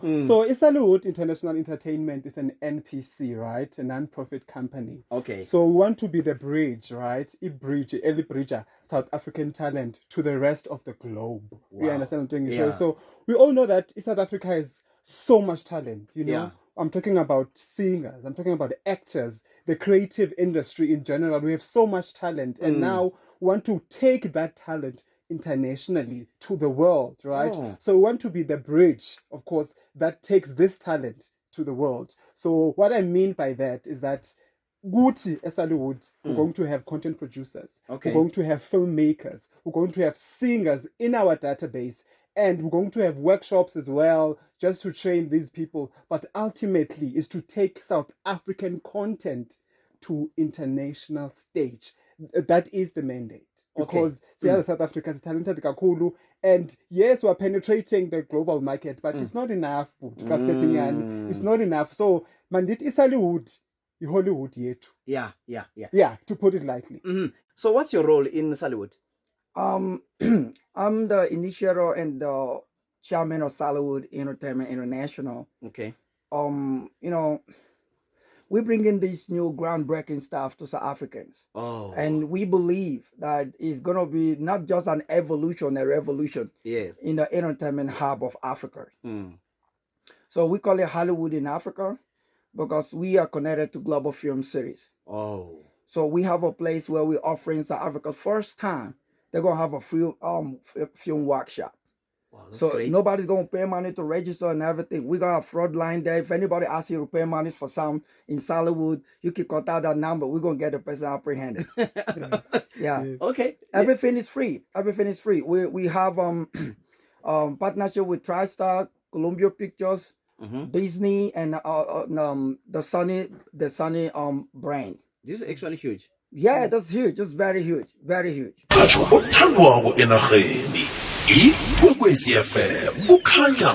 So Isaluwood International Entertainment is an NPC, right? A non-profit company. Okay. So we want to be the bridge, right? Early bridger, South African talent to the rest of the globe. Wow. You understand what I'm doing? Yeah. So we all know that South Africa has so much talent, you know? Yeah. I'm talking about singers, I'm talking about actors, the creative industry in general. We have so much talent. And now we want to take that talent internationally to the world, right? So we want to be the bridge, of course, that takes this talent to the world. So what I mean by that is that Guti Esaluwood, we're going to have content producers, Okay. we're going to have filmmakers, we're going to have singers in our database, and we're going to have workshops as well, just to train these people. But ultimately is to take South African content to international stage. That is the mandate. Because South Africa is talented kakhulu, and yes, we're penetrating the global market, but it's not enough. It's not enough. So mandate is Hollywood, Hollywood yet. Yeah. To put it lightly. So what's your role in Saliwood? I'm the initiator and the chairman of Saliwood Entertainment International. Okay. You know, we bring in this new groundbreaking stuff to South Africans. And we believe that it's going to be not just an evolution, a revolution in the entertainment hub of Africa. So we call it Hollywood in Africa because we are connected to Global Film Series. So we have a place where we're offering South Africa first time. They're going to have a film workshop. Wow, that's so great. Nobody's going to pay money to register and everything. We got a fraud line there. If anybody asks you to pay money for some in Saliwood, you can contact that number. We're going to get the person apprehended. Yeah. Okay. Everything is free. Everything is free. We have partnership with TriStar, Columbia Pictures, Disney, and the Sunny brand. This is actually huge. Yeah, that's huge. Just very huge. Very huge. Othandwako enarheni ikwekwezi FM ukhanya